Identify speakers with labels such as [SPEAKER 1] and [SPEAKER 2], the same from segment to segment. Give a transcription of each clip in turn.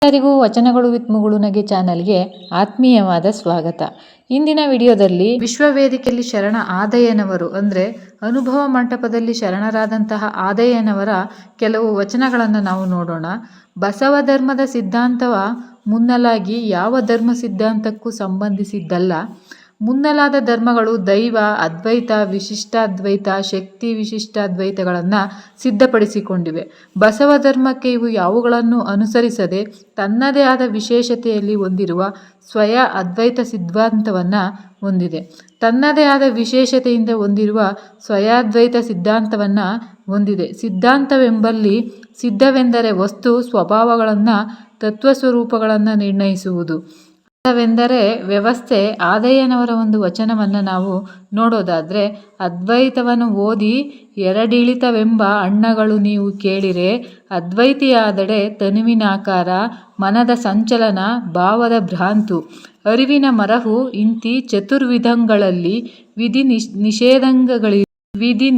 [SPEAKER 1] ಎಲ್ಲರಿಗೂ ವಚನಗಳು ವಿತ್ ಮುಗುಳುನಗೆ ಚಾನಲ್ಗೆ ಆತ್ಮೀಯವಾದ ಸ್ವಾಗತ. ಇಂದಿನ ವಿಡಿಯೋದಲ್ಲಿ ವಿಶ್ವವೇದಿಕೆಯಲ್ಲಿ ಶರಣ ಆದಯ್ಯನವರು ಅಂದರೆ ಅನುಭವ ಮಂಟಪದಲ್ಲಿ ಶರಣರಾದಂತಹ ಆದಯ್ಯನವರ ಕೆಲವು ವಚನಗಳನ್ನು ನಾವು ನೋಡೋಣ. ಬಸವ ಧರ್ಮದ ಸಿದ್ಧಾಂತವ ಮುನ್ನಲಾಗಿ ಯಾವ ಧರ್ಮ ಸಿದ್ಧಾಂತಕ್ಕೂ ಸಂಬಂಧಿಸಿದ್ದಲ್ಲ. ಮುನ್ನಲಾದ ಧರ್ಮಗಳು ದೈವ ಅದ್ವೈತ, ವಿಶಿಷ್ಟಾದ್ವೈತ, ಶಕ್ತಿ ವಿಶಿಷ್ಟಾದ್ವೈತಗಳನ್ನು ಸಿದ್ಧಪಡಿಸಿಕೊಂಡಿವೆ. ಬಸವ ಧರ್ಮಕ್ಕೆ ಇವು ಯಾವುಗಳನ್ನು ಅನುಸರಿಸದೆ ತನ್ನದೇ ಆದ ವಿಶೇಷತೆಯಲ್ಲಿ ಹೊಂದಿರುವ ಸ್ವಯ ಅದ್ವೈತ ಸಿದ್ಧಾಂತವನ್ನು ಹೊಂದಿದೆ. ತನ್ನದೇ ಆದ ವಿಶೇಷತೆಯಿಂದ ಹೊಂದಿರುವ ಸ್ವಯಾದ್ವೈತ ಸಿದ್ಧಾಂತವನ್ನು ಹೊಂದಿದೆ. ಸಿದ್ಧಾಂತವೆಂಬಲ್ಲಿ ಸಿದ್ಧವೆಂದರೆ ವಸ್ತು ಸ್ವಭಾವಗಳನ್ನು, ತತ್ವಸ್ವರೂಪಗಳನ್ನು ನಿರ್ಣಯಿಸುವುದು. ವೆಂದರೆ ವ್ಯವಸ್ಥೆ. ಆದಯ್ಯನವರ ಒಂದು ವಚನವನ್ನು ನಾವು ನೋಡೋದಾದರೆ, ಅದ್ವೈತವನ್ನು ಓದಿ ಎರಡಿಳಿತವೆಂಬ ಅಣ್ಣಗಳು ನೀವು ಕೇಳಿರೆ, ಅದ್ವೈತಿಯಾದಡೆ ತನುವಿನಾಕಾರ, ಮನದ ಸಂಚಲನ, ಭಾವದ ಭ್ರಾಂತು, ಅರಿವಿನ ಮರಹು ಇಂತಿ ಚತುರ್ವಿಧಗಳಲ್ಲಿ ವಿಧಿ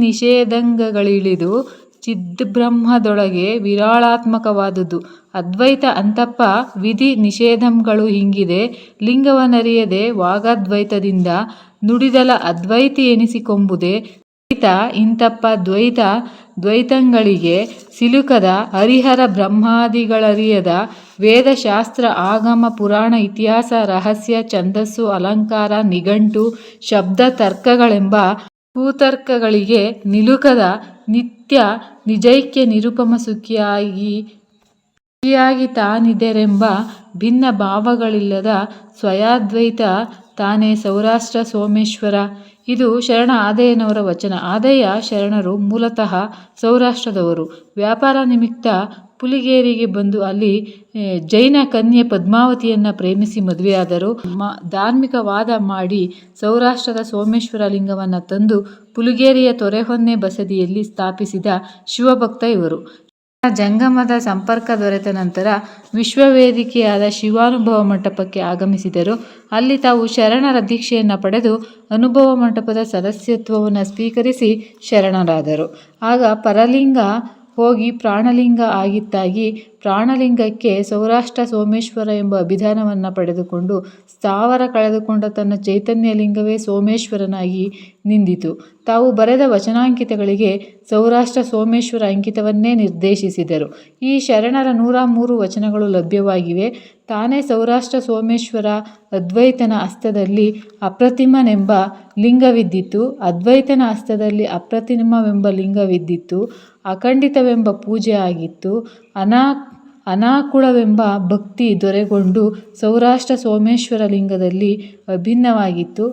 [SPEAKER 1] ನಿಷೇಧಗಳಿಳಿದು ಚಿದ್ಬ್ರಹ್ಮದೊಳಗೆ ವಿರಾಳಾತ್ಮಕವಾದುದು. ಅದ್ವೈತ ಅಂತಪ್ಪ ವಿಧಿ ನಿಷೇಧಂಗಳು ಹಿಂಗಿದೆ. ಲಿಂಗವನರಿಯದೆ ವಾಗಾದ್ವೈತದಿಂದ ನುಡಿದಲ ಅದ್ವೈತಿ ಎನಿಸಿಕೊಂಬುದೇ. ದ್ವೈತ ಇಂತಪ್ಪ ದ್ವೈತಂಗಳಿಗೆ ಸಿಲುಕದ ಹರಿಹರ ಬ್ರಹ್ಮಾದಿಗಳರಿಯದ ವೇದಶಾಸ್ತ್ರ ಆಗಮ ಪುರಾಣ ಇತಿಹಾಸ ರಹಸ್ಯ ಛಂದಸ್ಸು ಅಲಂಕಾರ ನಿಘಂಟು ಶಬ್ದ ತರ್ಕಗಳೆಂಬ ಕೂತರ್ಕಗಳಿಗೆ ನಿಲುಕದ ನಿತ್ಯ ನಿಜೈಕ್ಯ ನಿರುಪಮ ಸುಖಿಯಾಗಿ ತಾನಿದೆರೆಂಬ ಭಿನ್ನ ಭಾವಗಳಿಲ್ಲದ ಸ್ವಯಾದ್ವೈತ ತಾನೇ ಸೌರಾಷ್ಟ್ರ ಸೋಮೇಶ್ವರ. ಇದು ಶರಣ ಆದಯ್ಯನವರ ವಚನ. ಆದಯ್ಯ ಶರಣರು ಮೂಲತಃ ಸೌರಾಷ್ಟ್ರದವರು. ವ್ಯಾಪಾರ ನಿಮಿತ್ತ ಪುಲಿಗೇರಿಗೆ ಬಂದು ಅಲ್ಲಿ ಜೈನ ಕನ್ಯೆ ಪದ್ಮಾವತಿಯನ್ನು ಪ್ರೇಮಿಸಿ ಮದುವೆಯಾದರು. ಧಾರ್ಮಿಕ ವಾದ ಮಾಡಿ ಸೌರಾಷ್ಟ್ರದ ಸೋಮೇಶ್ವರ ಲಿಂಗವನ್ನು ತಂದು ಪುಲಿಗೇರಿಯ ತೊರೆಹೊನ್ನೆ ಬಸದಿಯಲ್ಲಿ ಸ್ಥಾಪಿಸಿದ ಶಿವಭಕ್ತ ಇವರು. ಜಂಗಮದ ಸಂಪರ್ಕ ದೊರೆತ ನಂತರ ವಿಶ್ವವೇದಿಕೆಯಾದ ಶಿವಾನುಭವ ಮಂಟಪಕ್ಕೆ ಆಗಮಿಸಿದರು. ಅಲ್ಲಿ ತಾವು ಶರಣರ ದೀಕ್ಷೆಯನ್ನು ಪಡೆದು ಅನುಭವ ಮಂಟಪದ ಸದಸ್ಯತ್ವವನ್ನು ಸ್ವೀಕರಿಸಿ ಶರಣರಾದರು. ಆಗ ಪರಲಿಂಗ ಹೋಗಿ ಪ್ರಾಣಲಿಂಗ ಆಗಿತ್ತಾಗಿ ಪ್ರಾಣಲಿಂಗಕ್ಕೆ ಸೌರಾಷ್ಟ್ರ ಸೋಮೇಶ್ವರ ಎಂಬ ಅಭಿಧಾನವನ್ನು ಪಡೆದುಕೊಂಡು ಸ್ಥಾವರ ಕಳೆದುಕೊಂಡ ತನ್ನ ಚೈತನ್ಯ ಲಿಂಗವೇ ಸೋಮೇಶ್ವರನಾಗಿ ನಿಂದಿತು. ತಾವು ಬರೆದ ವಚನಾಂಕಿತಗಳಿಗೆ ಸೌರಾಷ್ಟ್ರ ಸೋಮೇಶ್ವರ ಅಂಕಿತವನ್ನೇ ನಿರ್ದೇಶಿಸಿದರು. ಈ ಶರಣರ 103 ವಚನಗಳು ಲಭ್ಯವಾಗಿವೆ. ತಾನೇ ಸೌರಾಷ್ಟ್ರ ಸೋಮೇಶ್ವರ. ಅದ್ವೈತನ ಹಸ್ತದಲ್ಲಿ ಅಪ್ರತಿಮನೆಂಬ ಲಿಂಗವಿದ್ದಿತ್ತು. ಅದ್ವೈತನ ಹಸ್ತದಲ್ಲಿ ಅಪ್ರತಿಮವೆಂಬ ಲಿಂಗವಿದ್ದಿತ್ತು. ಅಖಂಡಿತವೆಂಬ ಪೂಜೆ ಆಗಿತ್ತು. ಅನಾಕುಳವೆಂಬ ಭಕ್ತಿ ದೊರೆಗೊಂಡು ಸೌರಾಷ್ಟ್ರ ಸೋಮೇಶ್ವರ ಲಿಂಗದಲ್ಲಿ ಅಭಿನ್ನವಾಗಿತ್ತು.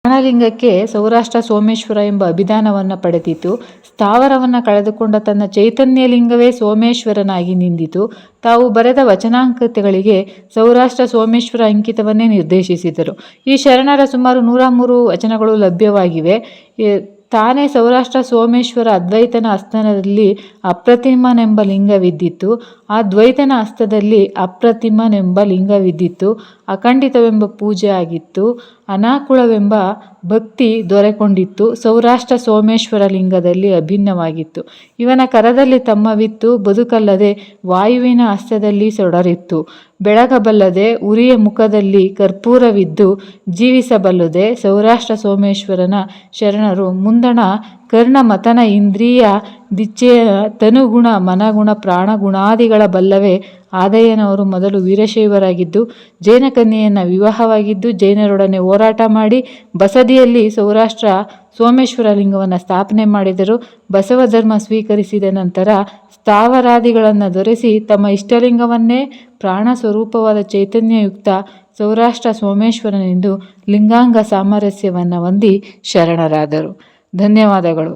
[SPEAKER 1] ಪ್ರಾಣಲಿಂಗಕ್ಕೆ ಸೌರಾಷ್ಟ್ರ ಸೋಮೇಶ್ವರ ಎಂಬ ಅಭಿಧಾನವನ್ನು ಪಡೆದಿತ್ತು. ಸ್ಥಾವರವನ್ನು ಕಳೆದುಕೊಂಡ ತನ್ನ ಚೈತನ್ಯ ಲಿಂಗವೇ ಸೋಮೇಶ್ವರನಾಗಿ ನಿಂದಿತು. ತಾವು ಬರೆದ ವಚನಾಂಕಿತಗಳಿಗೆ ಸೌರಾಷ್ಟ್ರ ಸೋಮೇಶ್ವರ ಅಂಕಿತವನ್ನೇ ನಿರ್ದೇಶಿಸಿದರು. ಈ ಶರಣರ ಸುಮಾರು 103 ವಚನಗಳು ಲಭ್ಯವಾಗಿವೆ. ತಾನೇ ಸೌರಾಷ್ಟ್ರ ಸೋಮೇಶ್ವರ. ಅದ್ವೈತನ ಹಸ್ತದಲ್ಲಿ ಅಪ್ರತಿಮನೆಂಬ ಲಿಂಗವಿದ್ದಿತ್ತು. ಆ ದ್ವೈತನ ಹಸ್ತದಲ್ಲಿ ಅಪ್ರತಿಮನೆಂಬ ಲಿಂಗವಿದ್ದಿತ್ತು. ಅಖಂಡಿತವೆಂಬ ಪೂಜೆ ಆಗಿತ್ತು. ಅನಾಕುಳವೆಂಬ ಭಕ್ತಿ ದೊರೆಕೊಂಡಿತ್ತು. ಸೌರಾಷ್ಟ್ರ ಸೋಮೇಶ್ವರ ಲಿಂಗದಲ್ಲಿ ಅಭಿನ್ನವಾಗಿತ್ತು. ಇವನ ಕರದಲ್ಲಿ ತಮ್ಮವಿತ್ತು. ಬದುಕಲ್ಲದೆ ವಾಯುವಿನ ಹಸ್ತದಲ್ಲಿ ಸೊಡರಿತ್ತು. ಬೆಳಗಬಲ್ಲದೆ ಉರಿಯ ಮುಖದಲ್ಲಿ ಕರ್ಪೂರವಿದ್ದು ಜೀವಿಸಬಲ್ಲದೆ. ಸೌರಾಷ್ಟ್ರ ಸೋಮೇಶ್ವರನ ಶರಣರು ಮುಂದಣ ಕರ್ಣ ಮತನ ಇಂದ್ರಿಯ ದಿಚ್ಛೆಯ ತನುಗುಣ ಮನಗುಣ ಪ್ರಾಣಗುಣಾದಿಗಳ ಬಲ್ಲವೇ. ಆದಯ್ಯನವರು ಮೊದಲು ವೀರಶೈವರಾಗಿದ್ದು ಜೈನ ಕನ್ಯೆಯನ್ನು ವಿವಾಹವಾಗಿದ್ದು ಜೈನರೊಡನೆ ಹೋರಾಟ ಮಾಡಿ ಬಸದಿಯಲ್ಲಿ ಸೌರಾಷ್ಟ್ರ ಸೋಮೇಶ್ವರ ಲಿಂಗವನ್ನು ಸ್ಥಾಪನೆ ಮಾಡಿದರು. ಬಸವ ಧರ್ಮ ಸ್ವೀಕರಿಸಿದ ನಂತರ ಸ್ಥಾವರಾದಿಗಳನ್ನು ದೊರೆಸಿ ತಮ್ಮ ಇಷ್ಟಲಿಂಗವನ್ನೇ ಪ್ರಾಣ ಸ್ವರೂಪವಾದ ಚೈತನ್ಯಯುಕ್ತ ಸೌರಾಷ್ಟ್ರ ಸೋಮೇಶ್ವರನೆಂದು ಲಿಂಗಾಂಗ ಸಾಮರಸ್ಯವನ್ನು ಹೊಂದಿ ಶರಣರಾದರು. ಧನ್ಯವಾದಗಳು.